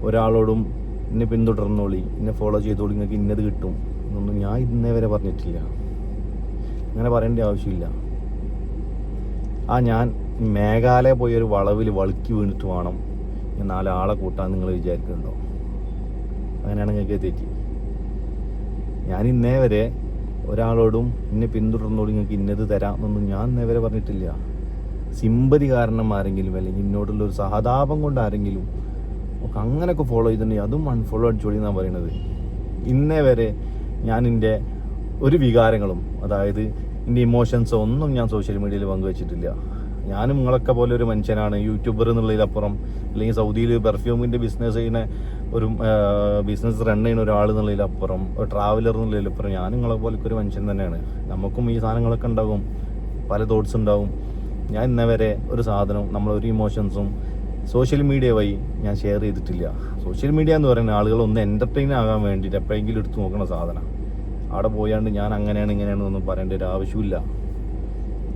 ഒരാളോടും എന്നെ പിന്തുടർന്നോളി, എന്നെ ഫോളോ ചെയ്തോളി, നിങ്ങൾക്ക് ഇന്നത് കിട്ടും എന്നൊന്നും ഞാൻ ഇന്നേ വരെ പറഞ്ഞിട്ടില്ല. അങ്ങനെ പറയേണ്ട ആവശ്യമില്ല. ഞാൻ മേഘാലയ പോയൊരു വളവിൽ വളുക്കി വീണിട്ട് വേണം ഞാൻ 4 ആളെ കൂട്ടാൻ നിങ്ങൾ വിചാരിക്കുന്നുണ്ടോ? അങ്ങനെയാണ് നിങ്ങൾക്ക് തെറ്റി. ഞാൻ ഇന്നേ വരെ ഒരാളോടും എന്നെ പിന്തുടർന്നോളി, നിങ്ങൾക്ക് ഇന്നത് തരാം എന്നൊന്നും ഞാൻ ഇന്നേ വരെ പറഞ്ഞിട്ടില്ല. സിമ്പതി കാരണം ആരെങ്കിലും അല്ലെങ്കിൽ എന്നോടുള്ള ഒരു സഹതാപം കൊണ്ട് ആരെങ്കിലും ഒക്കെ അങ്ങനെയൊക്കെ ഫോളോ ചെയ്തിട്ടുണ്ടെങ്കിൽ അതും അൺഫോളോ അടിച്ചോളി എന്നാണ് പറയുന്നത്. ഇന്നേ വരെ ഞാൻ എൻ്റെ ഒരു വികാരങ്ങളും, അതായത് എൻ്റെ ഇമോഷൻസോ ഒന്നും ഞാൻ സോഷ്യൽ മീഡിയയിൽ പങ്കുവച്ചിട്ടില്ല. ഞാനും നിങ്ങളൊക്കെ പോലെ ഒരു മനുഷ്യനാണ്. യൂട്യൂബർ എന്നുള്ളതിലപ്പുറം, അല്ലെങ്കിൽ സൗദിയിൽ പെർഫ്യൂമിൻ്റെ ബിസിനസ് ചെയ്യുന്ന ഒരു ബിസിനസ് റൺ ചെയ്യുന്ന ഒരാൾ എന്നുള്ളതിലപ്പുറം, ഒരു ട്രാവലർ എന്നുള്ളതിലപ്പുറം ഞാൻ നിങ്ങളെ പോലൊക്കെ ഒരു മനുഷ്യൻ തന്നെയാണ്. നമുക്കും ഈ സാധനങ്ങളൊക്കെ ഉണ്ടാകും, പല തോട്ട്സ് ഉണ്ടാവും. ഞാൻ ഇന്നേ വരെ ഒരു സാധനം നമ്മളൊരു ഇമോഷൻസും സോഷ്യൽ മീഡിയ വഴി ഞാൻ ഷെയർ ചെയ്തിട്ടില്ല. സോഷ്യൽ മീഡിയ എന്ന് പറയുന്ന ആളുകൾ ഒന്ന് എൻ്റർടൈൻ ആകാൻ വേണ്ടിയിട്ട് എപ്പോഴെങ്കിലും എടുത്ത് നോക്കുന്ന സാധനം. അവിടെ പോയാണ്ട് ഞാൻ അങ്ങനെയാണ് ഇങ്ങനെയാണെന്നൊന്നും പറയേണ്ട ഒരു ആവശ്യമില്ല.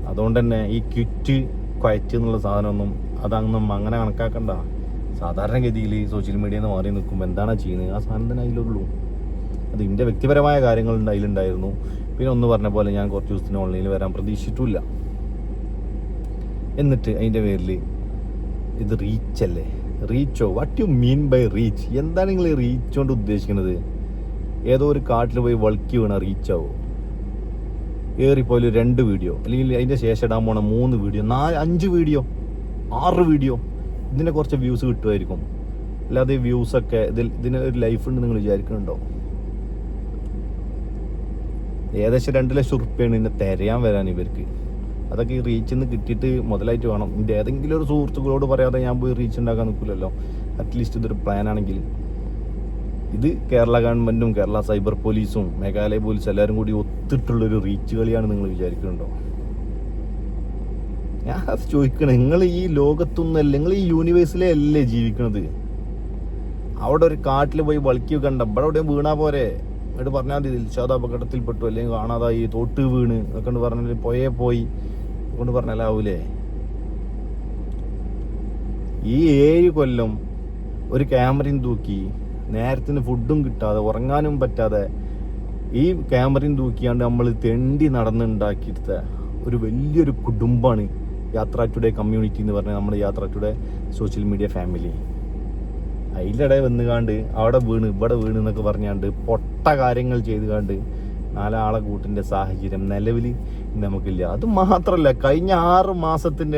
അതുകൊണ്ട് തന്നെ ഈ ക്വയറ്റ് എന്നുള്ള സാധനമൊന്നും അതൊന്നും അങ്ങനെ കണക്കാക്കണ്ട. സാധാരണഗതിയിൽ സോഷ്യൽ മീഡിയയിൽ നിന്ന് മാറി നിൽക്കുമ്പോൾ എന്താണ് ചെയ്യുന്നത്, ആ സാധനം തന്നെ അതിലുള്ളൂ. അത് എൻ്റെ വ്യക്തിപരമായ കാര്യങ്ങൾ അതിലുണ്ടായിരുന്നു. പിന്നെ ഒന്ന് പറഞ്ഞ പോലെ ഞാൻ കുറച്ച് ദിവസത്തിന് ഓൺലൈനിൽ വരാൻ പ്രതീക്ഷിച്ചിട്ടില്ല. എന്നിട്ട് അതിൻ്റെ പേരിൽ ഇത് റീച്ചല്ലേ? റീച്ചോ? What you mean by reach? എന്താണ് നിങ്ങൾ ഈ റീച്ച് കൊണ്ട് ഉദ്ദേശിക്കുന്നത്? ഏതോ ഒരു കാട്ടിൽ പോയി വൾക്കി വീണ റീച്ചാവോ? ഏറിപ്പോയാലും 2 വീഡിയോ, അല്ലെങ്കിൽ അതിൻ്റെ ശേഷം ഇടാൻ പോണ 3 വീഡിയോ, 5 വീഡിയോ, 6 വീഡിയോ, ഇതിനെ കുറച്ച് വ്യൂസ് കിട്ടുമായിരിക്കും. അല്ലാതെ വ്യൂസൊക്കെ ഇതിന് ഒരു ലൈഫ് ഉണ്ട് നിങ്ങൾ വിചാരിക്കുന്നുണ്ടോ? ഏകദേശം 2 ലക്ഷം ഉറുപ്പ്യാണ് ഇതിനെ തിരയാൻ വരാൻ ഇവർക്ക്. അതൊക്കെ ഈ റീച്ചിൽ നിന്ന് കിട്ടിയിട്ട് മുതലായിട്ട് വേണം. എൻ്റെ ഏതെങ്കിലും ഒരു സുഹൃത്തുക്കളോട് പറയാതെ ഞാൻ പോയി റീച്ച് ഉണ്ടാക്കാൻ നിൽക്കില്ലല്ലോ. അറ്റ്ലീസ്റ്റ് ഇതൊരു പ്ലാനാണെങ്കിൽ. ഇത് കേരള ഗവൺമെൻറ്റും കേരള സൈബർ പോലീസും മേഘാലയ പോലീസും എല്ലാവരും കൂടി ഒത്തിട്ടുള്ളൊരു റീച്ച് കളിയാണ് നിങ്ങൾ വിചാരിക്കുന്നുണ്ടോ? ഞാൻ അത് ചോദിക്കണേ, നിങ്ങൾ ഈ ലോകത്തൊന്നല്ലേ, നിങ്ങൾ ഈ യൂണിവേഴ്സിലെ അല്ലേ ജീവിക്കണത്? അവിടെ ഒരു കാട്ടിൽ പോയി വളിക്കുക കണ്ട ഇവിടെ എവിടെയും വീണാ പോരെ? എന്നിട്ട് പറഞ്ഞാൽ മതി ദിൽഷാദ് അപകടത്തിൽപ്പെട്ടു, അല്ലെങ്കിൽ കാണാതായി, തോട്ട് വീണ് എന്നൊക്കെ പറഞ്ഞാൽ പോയി കൊണ്ട് പറഞ്ഞാലാവൂലേ? ഈ 7 കൊല്ലം ഒരു ക്യാമറയും തൂക്കി, നേരത്തിന് ഫുഡും കിട്ടാതെ, ഉറങ്ങാനും പറ്റാതെ ഈ ക്യാമറയും തൂക്കിയാണ്ട് നമ്മൾ തെണ്ടി നടന്നുണ്ടാക്കിയെടുത്ത ഒരു വലിയൊരു കുടുംബമാണ് യാത്ര ടുഡേ കമ്മ്യൂണിറ്റി എന്ന് പറഞ്ഞാൽ നമ്മുടെ യാത്ര ടുഡേ സോഷ്യൽ മീഡിയ ഫാമിലി. അതിലിടെ വന്നുകാണ്ട് അവിടെ വീണ് ഇവിടെ വീണ് എന്നൊക്കെ പറഞ്ഞാണ്ട് പൊട്ട കാര്യങ്ങൾ ചെയ്ത് കാണ്ട് 4 ആളെ കൂട്ടിൻ്റെ സാഹചര്യം നിലവിൽ നമുക്കില്ല. അത് മാത്രമല്ല, കഴിഞ്ഞ 6 മാസത്തിൻ്റെ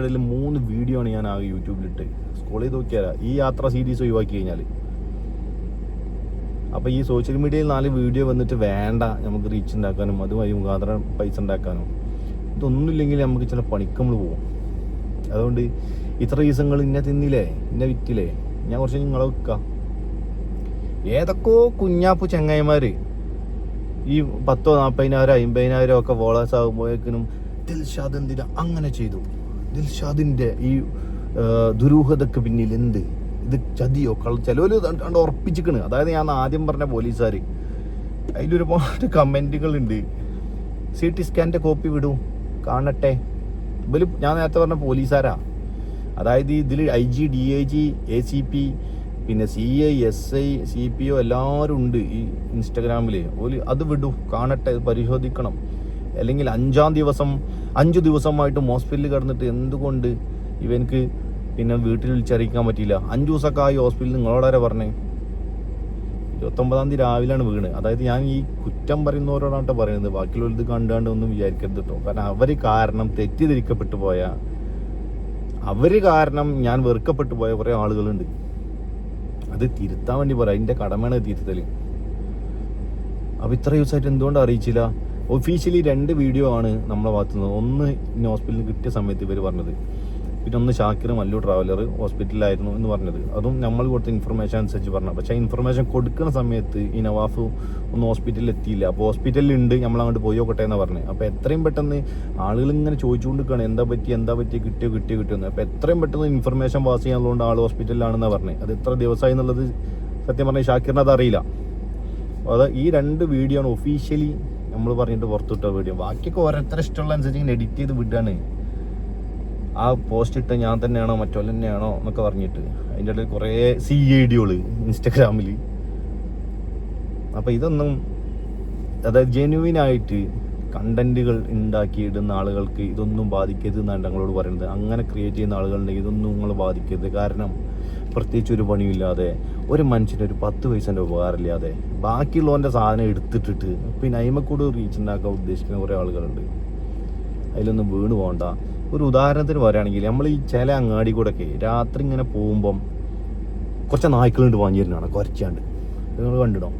ഇടയിൽ 3 വീഡിയോ ആണ് ഞാൻ ആകെ യൂട്യൂബിലിട്ട്. സ്ക്രോൾ ചെയ്ത് നോക്കിയാൽ ഈ യാത്രാ സീരീസ് ഒഴിവാക്കി കഴിഞ്ഞാൽ. അപ്പോൾ ഈ സോഷ്യൽ മീഡിയയിൽ 4 വീഡിയോ വന്നിട്ട് വേണ്ട നമുക്ക് റീച്ച് ഉണ്ടാക്കാനും അതുമായി മുഖാന്തരം പൈസ ഉണ്ടാക്കാനും. ഇതൊന്നുമില്ലെങ്കിൽ നമുക്ക് ചില പണിക്ക് നമ്മൾ പോകും. അതുകൊണ്ട് ഇത്ര ദിവസങ്ങൾ ഇന്നെ തിന്നില്ലേ, ഇന്നെ വിറ്റില്ലേ, ഞാൻ കുറച്ച് നിങ്ങളെ വിൽക്കാം. ഏതൊക്കെയോ കുഞ്ഞാപ്പു ചങ്ങായിമാർ ഈ 10,000 40,000 50,000 ഒക്കെ ഫോളോവേഴ്സ് ആകുമ്പോഴേക്കിനും ദിൽഷാദ് എന്തിനാ അങ്ങനെ ചെയ്തു, ദിൽഷാദിൻ്റെ ഈ ദുരൂഹതക്ക് പിന്നിൽ എന്ത്, ഇത് ചതിയോ ചിലവർ കണ്ട് ഉറപ്പിച്ചിക്കണ്. അതായത് ഞാൻ ആദ്യം പറഞ്ഞ പോലീസുകാർ, അതിലൊരുപാട് കമൻറ്റുകളുണ്ട്. CT സ്കാനിൻ്റെ കോപ്പി വിടൂ കാണട്ടെ. ഇതിൽ ഞാൻ നേരത്തെ പറഞ്ഞ പോലീസുകാരാ. അതായത് ഇതിൽ IG DIG ACP പിന്നെ CI SI CPO എല്ലാവരും ഉണ്ട് ഈ ഇൻസ്റ്റഗ്രാമിൽ. അത് വിടൂ കാണട്ടെ, പരിശോധിക്കണം. അല്ലെങ്കിൽ 5 ദിവസമായിട്ട് ഹോസ്പിറ്റലിൽ കിടന്നിട്ട് എന്തുകൊണ്ട് ഇവനക്ക് പിന്നെ വീട്ടിൽ വിളിച്ചറിയിക്കാൻ പറ്റിയില്ല? 5 ദിവസമൊക്കെ ആയി ഹോസ്പിറ്റലിൽ. നിങ്ങളോടാരെ പറഞ്ഞേ? 29-ാം തീയതി രാവിലെയാണ് വീണ്. അതായത് ഞാൻ ഈ കുറ്റം പറയുന്നവരോടാണ് പറയുന്നത്, ബാക്കിയുള്ള ഇത് കണ്ടാണ്ട് ഒന്നും വിചാരിക്കരുത് കേട്ടോ. കാരണം അവർ കാരണം തെറ്റിദ്ധരിക്കപ്പെട്ടു പോയ, അവർ കാരണം ഞാൻ വെറുക്കപ്പെട്ടു പോയ കുറേ ആളുകളുണ്ട്. അത് തിരുത്താൻ വേണ്ടി പറയാം, അതിൻ്റെ കടമയാണ് തിരുത്തൽ. അപ്പോൾ ഇത്ര ദിവസമായിട്ട് എന്തുകൊണ്ട് അറിയിച്ചില്ല? ഒഫീഷ്യലി 2 വീഡിയോ ആണ് നമ്മളെ ഭാഗത്തുനിന്ന്. ഒന്ന് ഇന്ന് ഹോസ്പിറ്റലിൽ കിട്ടിയ സമയത്ത് ഇവർ പറഞ്ഞത്, പിന്നെ ഒന്ന് ഷാക്കിർ മല്ലു ട്രാവലർ ഹോസ്പിറ്റലിലായിരുന്നു എന്ന് പറഞ്ഞത്. അതും നമ്മൾ കൊടുത്ത ഇൻഫർമേഷൻ അനുസരിച്ച് പറഞ്ഞു. പക്ഷേ ഇൻഫർമേഷൻ കൊടുക്കുന്ന സമയത്ത് ഈ നവാഫ് ഒന്നും ഹോസ്പിറ്റലിൽ എത്തിയില്ല. അപ്പോൾ ഹോസ്പിറ്റലിൽ ഉണ്ട്, നമ്മൾ അങ്ങോട്ട് പോയി നോക്കട്ടെ എന്ന് പറഞ്ഞു. അപ്പോൾ എത്രയും പെട്ടെന്ന് ആളുകൾ ഇങ്ങനെ ചോദിച്ചുകൊണ്ടിരിക്കുകയാണ് എന്താ പറ്റി കിട്ടിയോ. അപ്പോൾ എത്രയും പെട്ടെന്ന് ഇൻഫർമേഷൻ പാസ് ചെയ്യാനുള്ളതുകൊണ്ട് ആൾ ഹോസ്പിറ്റലിലാണെന്നാണ് പറഞ്ഞത്. അത് എത്ര ദിവസമായി എന്നുള്ളത് സത്യം പറഞ്ഞാൽ ഷാക്കിറിന് അത് അറിയില്ല. അത് ഈ 2 വീഡിയോ ആണ് ഒഫീഷ്യലി നമ്മൾ പറഞ്ഞിട്ട് പുറത്തുവിട്ട വീഡിയോ. ബാക്കിയൊക്കെ ഓരോരുത്തരെ ഇഷ്ടമുള്ള അനുസരിച്ച് ഇങ്ങനെ എഡിറ്റ് ചെയ്ത് വിടുകയാണ്. ആ പോസ്റ്റ് ഇട്ട് ഞാൻ തന്നെയാണോ മറ്റോ തന്നെയാണോ എന്നൊക്കെ പറഞ്ഞിട്ട് അതിൻ്റെ ഇടയിൽ കുറേ CID-കൾ ഇൻസ്റ്റഗ്രാമിൽ. അപ്പോൾ ഇതൊന്നും, അതായത് ജെന്യുവിനായിട്ട് കണ്ടന്റുകൾ ഉണ്ടാക്കിയിടുന്ന ആളുകൾക്ക് ഇതൊന്നും ബാധിക്കരുത് എന്നാണ് ഞങ്ങളോട് പറയുന്നത്. അങ്ങനെ ക്രിയേറ്റ് ചെയ്യുന്ന ആളുകളുണ്ടെങ്കിൽ ഇതൊന്നും നിങ്ങൾ ബാധിക്കരുത്. കാരണം പ്രത്യേകിച്ച് ഒരു പണിയില്ലാതെ ഒരു മനുഷ്യന് ഒരു 10 പൈസേൻ്റെ ഉപകാരമില്ലാതെ ബാക്കിയുള്ളവൻ്റെ സാധനം എടുത്തിട്ടിട്ട് പിന്നെ അയിമക്കൂടെ റീച്ച് ഉണ്ടാക്കാൻ ഉദ്ദേശിക്കുന്ന കുറേ ആളുകളുണ്ട്. അതിലൊന്നും വീണ് പോകണ്ട. ഒരു ഉദാഹരണത്തിന് പറയുകയാണെങ്കിൽ നമ്മൾ ഈ ചില അങ്ങാടി കൂടെയൊക്കെ രാത്രി ഇങ്ങനെ പോകുമ്പം കുറച്ച് നായ്ക്കളുണ്ട് വാങ്ങിയിരുന്നാണ് കുറച്ചാണ്ട്. നിങ്ങൾ കണ്ടിടോ,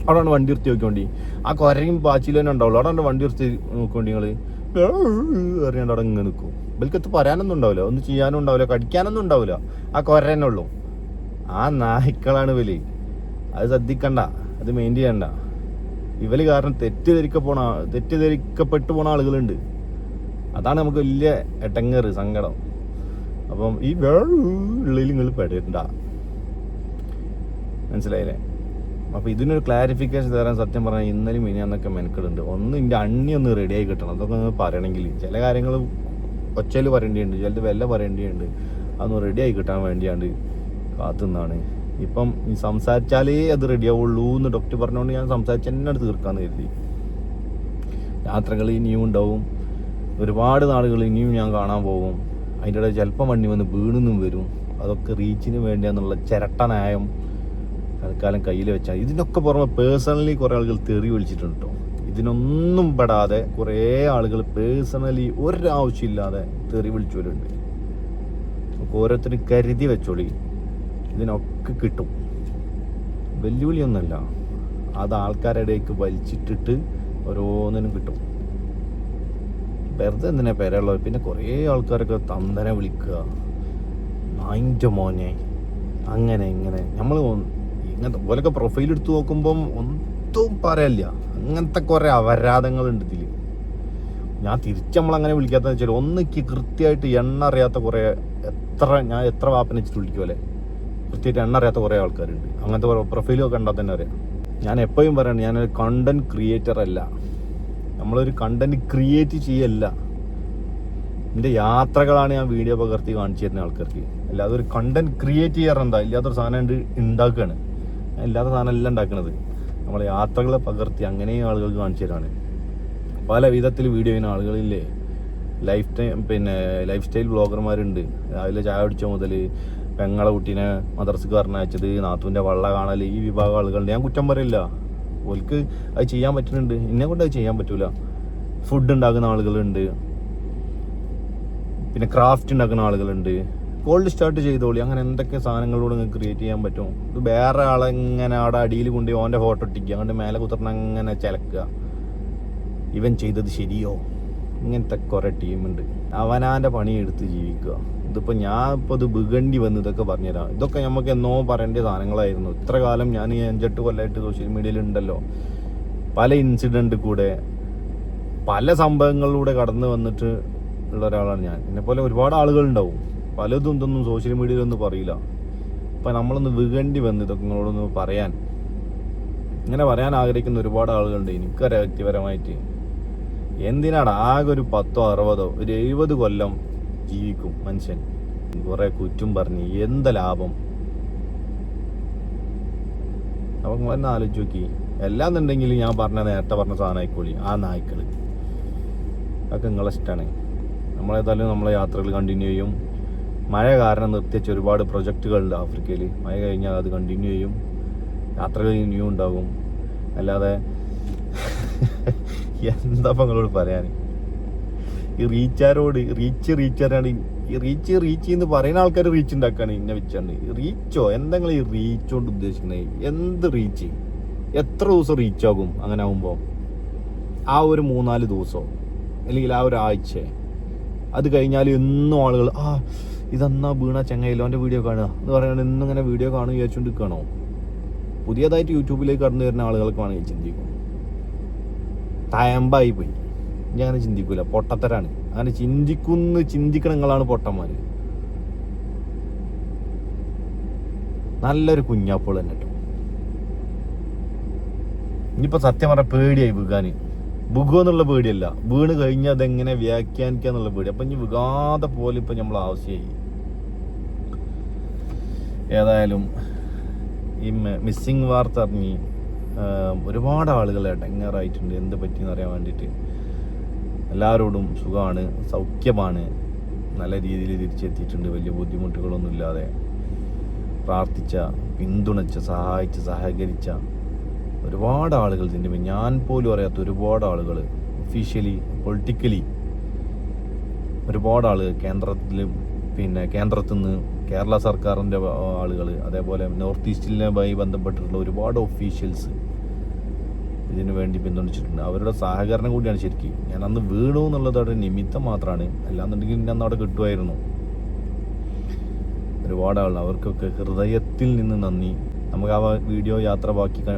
അവിടെ വണ്ടി നിർത്തി നോക്കിയോണ്ടി. ആ കുരയും പാച്ചിലും തന്നെ ഉണ്ടാവുള്ളൂ. അവിടെ വണ്ടി നിർത്തി നോക്കിയോണ്ടി നിങ്ങൾ അറിയാണ്ട് അവിടെ ഇങ്ങനെ നിൽക്കും. ഇവൽക്കത്ത് പറയാനൊന്നും ഉണ്ടാവില്ല, ഒന്നും ചെയ്യാനും ഉണ്ടാവില്ല, കടിക്കാനൊന്നും ഉണ്ടാവില്ല. ആ കുര തന്നെ ഉള്ളൂ. ആ നായ്ക്കളാണ് ഇവല്. അത് ശ്രദ്ധിക്കണ്ട, അത് മെയിൻ ചെയ്യണ്ട. ഇവല് കാരണം തെറ്റിദ്ധരിക്കപ്പെട്ടു പോണ ആളുകളുണ്ട്. അതാണ് നമുക്ക് വലിയ എട്ടങ്ങേറ്, സങ്കടം. അപ്പം ഈ ഉള്ളിൽ നിങ്ങൾ പെടണ്ട, മനസ്സിലായില്ലേ? അപ്പോൾ ഇതിനൊരു ക്ലാരിഫിക്കേഷൻ തരാൻ സത്യം പറഞ്ഞാൽ ഇന്നലെയും മിനിയാന്നൊക്കെ മെനക്കെടുണ്ട്. ഒന്ന് ഇതിൻ്റെ ഒന്ന് റെഡിയായി കിട്ടണം. അതൊക്കെ ഒന്ന് പറയണമെങ്കിൽ ചില കാര്യങ്ങൾ ഒച്ചയിൽ പറയേണ്ടിയുണ്ട്, ചിലത് വെല്ല പറയേണ്ടിയുണ്ട്. അതൊന്ന് റെഡിയായി കിട്ടാൻ വേണ്ടിയാണ്ട് കാത്തുനിന്നാണ്. ഇപ്പം ഈ സംസാരിച്ചാലേ അത് റെഡിയാവുള്ളൂ എന്ന് ഡോക്ടർ പറഞ്ഞുകൊണ്ട് ഞാൻ സംസാരിച്ച് തന്നെ തീർക്കാമെന്ന് കരുതി. യാത്രകൾ ഇനിയും ഉണ്ടാവും, ഒരുപാട് നാളുകൾ ഇനിയും ഞാൻ കാണാൻ പോകും. അതിൻ്റെ ഇടയിൽ ചിലപ്പം വണ്ടി വന്ന് വീണെന്നും വരും. അതൊക്കെ റീച്ചിന് വേണ്ടിയാന്നുള്ള ചിരട്ട ന്യായം തൽക്കാലം കയ്യിൽ വെച്ചാൽ. ഇതിനൊക്കെ പുറമെ പേഴ്സണലി കുറേ ആളുകൾ തെറി വിളിച്ചിട്ടുണ്ട് കേട്ടോ. ഇതിനൊന്നും പെടാതെ കുറേ ആളുകൾ പേഴ്സണലി ഒരാവശ്യമില്ലാതെ തെറി വിളിച്ചവരുണ്ട്. നമുക്ക് ഓരോരുത്തരും കരുതി വെച്ചോളി, ഇതിനൊക്കെ കിട്ടും. വെല്ലുവിളിയൊന്നുമല്ല, അത് ആൾക്കാരുടെ ഇടയ്ക്ക് വലിച്ചിട്ടിട്ട് ഓരോന്നിനും കിട്ടും. വെറുതെ എന്തിനാ പേരുള്ളത്? പിന്നെ കുറേ ആൾക്കാരൊക്കെ തന്തനെ വിളിക്കുക, നായിൻ്റെ മോനെ, അങ്ങനെ ഇങ്ങനെ. നമ്മൾ ഇങ്ങനത്തെ പോലൊക്കെ പ്രൊഫൈൽ എടുത്ത് നോക്കുമ്പം ഒന്നും പറയല്ല. അങ്ങനത്തെ കുറേ അപരാധങ്ങളുണ്ട് ഇതിൽ. ഞാൻ നമ്മളങ്ങനെ വിളിക്കാത്തതെന്ന് വെച്ചാൽ ഒന്നിക്ക് കൃത്യമായിട്ട് എണ്ണ അറിയാത്ത കുറേ, ഞാൻ എത്ര വാപ്പനെ വെച്ചിട്ട് വിളിക്കുമല്ലേ, കൃത്യമായിട്ട് എണ്ണ അറിയാത്ത കുറേ ആൾക്കാരുണ്ട്. അങ്ങനത്തെ പ്രൊഫൈലൊക്കെ കണ്ടാൽ തന്നെ അറിയാം. ഞാൻ എപ്പോഴും പറയണം, ഞാനൊരു കണ്ടന്റ് ക്രിയേറ്റർ അല്ല. നമ്മളൊരു കണ്ടന്റ് ക്രിയേറ്റ് ചെയ്യല്ല. എൻ്റെ യാത്രകളാണ് ഞാൻ വീഡിയോ പകർത്തി കാണിച്ചു തരുന്ന ആൾക്കാർക്ക്. അല്ലാതെ ഒരു കണ്ടന്റ് ക്രിയേറ്റ് ചെയ്യാറെന്താ, ഇല്ലാത്തൊരു സാധനം ഉണ്ടാക്കുകയാണ്. ഞാൻ ഇല്ലാത്ത സാധനം എല്ലാം ഉണ്ടാക്കുന്നത്. നമ്മൾ യാത്രകളെ പകർത്തി അങ്ങനെയും ആളുകൾക്ക് കാണിച്ചു തരാണ്. പല വിധത്തിൽ വീഡിയോ ചെയ്യുന്ന ആളുകളില്ലേ, ലൈഫ് സ്റ്റൈൽ ബ്ലോഗർമാരുണ്ട്. രാവിലെ ചായ കുടിച്ച മുതൽ പെങ്ങളെ കുട്ടീനെ മദ്രസക്ക് പറഞ്ഞയച്ചത്, നാത്തൂൻ്റെ വള്ള കാണൽ, ഈ വിഭാഗം ആളുകളുണ്ട്. ഞാൻ കുറ്റം പറയില്ല, ഓൽക്ക് അത് ചെയ്യാൻ പറ്റുന്നുണ്ട്. എന്നെ കൊണ്ട് അത് ചെയ്യാൻ പറ്റൂല. ഫുഡ് ഉണ്ടാക്കുന്ന ആളുകളുണ്ട്, പിന്നെ ക്രാഫ്റ്റ് ഉണ്ടാക്കുന്ന ആളുകളുണ്ട്. കോൾഡ് സ്റ്റാർട്ട് ചെയ്തോളി. അങ്ങനെ എന്തൊക്കെ സാധനങ്ങളോട് നിങ്ങൾക്ക് ക്രിയേറ്റ് ചെയ്യാൻ പറ്റും. ഇത് വേറെ ആളെ ഇങ്ങനെ അവിടെ അടിയിൽ കൊണ്ട് ഓൻ്റെ ഫോട്ടോ ഇട്ടിക്കുക, അങ്ങോട്ട് മേലെ കുത്തിർന്ന് അങ്ങനെ ചിലക്കുക, ഇവൻ ചെയ്തത് ശരിയോ, ഇങ്ങനത്തെ കുറേ ടീമുണ്ട്. അവനാൻ്റെ പണിയെടുത്ത് ജീവിക്കുക. ഇതിപ്പോൾ ഞാൻ ഇപ്പോൾ ഇത് ബിഗണ്ടി വന്ന് ഇതൊക്കെ പറഞ്ഞുതരാം. ഇതൊക്കെ നമുക്ക് എന്നോ പറയേണ്ട സാധനങ്ങളായിരുന്നു. ഇത്ര കാലം ഞാൻ ഈ 5-8 കൊല്ലമായിട്ട് സോഷ്യൽ മീഡിയയിൽ ഉണ്ടല്ലോ. പല ഇൻസിഡൻറ്റ് കൂടെ പല സംഭവങ്ങളിലൂടെ കടന്നു വന്നിട്ട് ഉള്ള ഒരാളാണ് ഞാൻ. എന്നെപ്പോലെ ഒരുപാട് ആളുകളുണ്ടാവും, പലതും ഇതൊന്നും സോഷ്യൽ മീഡിയയിലൊന്നും പറയില്ല. അപ്പം നമ്മളൊന്ന് വികണ്ടി വന്ന് ഇതൊക്കെ നിങ്ങളോടൊന്ന് പറയാൻ, ഇങ്ങനെ പറയാൻ ആഗ്രഹിക്കുന്ന ഒരുപാട് ആളുകളുണ്ട്. എനിക്കറിയാം വ്യക്തിപരമായിട്ട്. എന്തിനാണ് ആകെ ഒരു 10, 60, ഒരു 70 കൊല്ലം ജീവിക്കും മനുഷ്യൻ, കുറേ കുറ്റം പറഞ്ഞ് എന്താ ലാഭം? അപ്പം നിങ്ങളെന്നെ ആലോചിച്ച് നോക്കി. എല്ലാന്നുണ്ടെങ്കിൽ ഞാൻ നേരത്തെ പറഞ്ഞ സാധനം ആയിക്കോളി, ആ നായ്ക്കൾ അതൊക്കെ നിങ്ങളെ ഇഷ്ടമാണ്. നമ്മളേതായാലും നമ്മളെ യാത്രകൾ കണ്ടിന്യൂ ചെയ്യും. മഴ കാരണം നിർത്തിവെച്ച ഒരുപാട് പ്രൊജക്റ്റുകളുണ്ട് ആഫ്രിക്കയിൽ. മഴ കഴിഞ്ഞാൽ അത് കണ്ടിന്യൂ ചെയ്യും, യാത്രകൾ ഇനിയും ഉണ്ടാകും. അല്ലാതെ എന്താ നിങ്ങളോട് പറയാൻ? ഈ റീച്ചാരാണ് ഈ റീച്ച് എന്ന് പറയുന്ന ആൾക്കാർ റീച്ച് ഉണ്ടാക്കാണ് ഇന്നെ വെച്ചാണ്ട്. റീച്ചോ എന്തെങ്കിലും ഈ റീച്ച് കൊണ്ട് ഉദ്ദേശിക്കുന്നത്? എന്ത് റീച്ച്? എത്ര ദിവസം റീച്ചാകും അങ്ങനെ ആകുമ്പോൾ? ആ ഒരു 3-4 ദിവസമോ അല്ലെങ്കിൽ ആ ഒരു ആഴ്ച, അത് കഴിഞ്ഞാൽ എന്നും ആളുകൾ ഇതെന്നാ വീണ ചെങ്ങയിലോ അവൻ്റെ വീഡിയോ കാണുക എന്ന് പറയുന്നത് എന്നും ഇങ്ങനെ വീഡിയോ കാണുക വിചാരിച്ചുകൊണ്ട് നിൽക്കണോ? പുതിയതായിട്ട് യൂട്യൂബിലേക്ക് കടന്നു വരുന്ന ആളുകൾക്ക് വേണമെങ്കിൽ ചിന്തിക്കും. തയമ്പായി പോയി. ഞാൻ അങ്ങനെ ചിന്തിക്കൂല, പൊട്ടത്തരാണ്. അങ്ങനെ ചിന്തിക്കണ നിങ്ങളാണ് പൊട്ടന്മാർ. നല്ലൊരു കുഞ്ഞാപ്പോൾ തന്നെ കേട്ടോ. ഇനിയിപ്പോൾ സത്യം പറഞ്ഞാൽ പേടിയായി വീകാൻ. എന്നുള്ള പേടിയല്ല, വീണ് കഴിഞ്ഞാൽ അതെങ്ങനെ വ്യാഖ്യാനിക്കുക എന്നുള്ള പേടി. അപ്പം ഇനി വികാതെ പോലെ ഇപ്പം നമ്മൾ ആവശ്യമായി. ഏതായാലും ഈ മിസ്സിങ് വാർത്ത അറിഞ്ഞ് ഒരുപാട് ആളുകൾ ഇടങ്ങേറായിട്ടുണ്ട്. എന്ത് പറ്റിയെന്ന് അറിയാൻ വേണ്ടിയിട്ട് എല്ലാവരോടും സുഖമാണ്, സൗഖ്യമാണ്, നല്ല രീതിയിൽ തിരിച്ചെത്തിയിട്ടുണ്ട്. വലിയ ബുദ്ധിമുട്ടുകളൊന്നും ഇല്ലാതെ പ്രാർത്ഥിച്ച, പിന്തുണച്ച, സഹായിച്ച, സഹകരിച്ച ഒരുപാട് ആളുകൾ ഇതിൻ്റെ ഞാൻ പോലും അറിയാത്ത ഒരുപാട് ആളുകൾ, ഒഫീഷ്യലി പൊളിറ്റിക്കലി ഒരുപാട് ആളുകൾ, കേന്ദ്രത്തിൽ നിന്ന് കേരള സർക്കാരിൻ്റെ ആളുകൾ, അതേപോലെ നോർത്ത് ഈസ്റ്റിലുമായി ബന്ധപ്പെട്ടിട്ടുള്ള ഒരുപാട് ഒഫീഷ്യൽസ് ഇതിനു വേണ്ടി പിന്തുണച്ചിട്ടുണ്ട്. അവരുടെ സഹകരണം കൂടിയാണ് ശരിക്കും. ഞാൻ അന്ന് വീണു എന്നുള്ളത് അവിടെ നിമിത്തം മാത്രമാണ്, അല്ലാന്നുണ്ടെങ്കിൽ ഇന്ന് അന്ന് അവിടെ കിട്ടുമായിരുന്നു. ഒരുപാട് ആളുകൾ, അവർക്കൊക്കെ ഹൃദയത്തിൽ നിന്ന് നന്ദി. നമുക്ക് ആ വീഡിയോ യാത്ര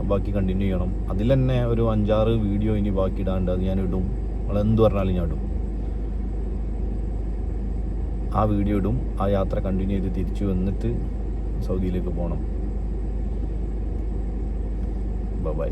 ബാക്കി കണ്ടിന്യൂ ചെയ്യണം. അതിൽ തന്നെ ഒരു 5-6 വീഡിയോ ഇനി ബാക്കി ഇടാണ്ട്, അത് ഞാൻ ഇടും. നമ്മൾ എന്ത് പറഞ്ഞാലും ഞാൻ ഇടും. ആ വീഡിയോ ഇടും. ആ യാത്ര കണ്ടിന്യൂ ചെയ്ത് തിരിച്ചു വന്നിട്ട് സൗദിയിലേക്ക് പോകണം. ബൈ.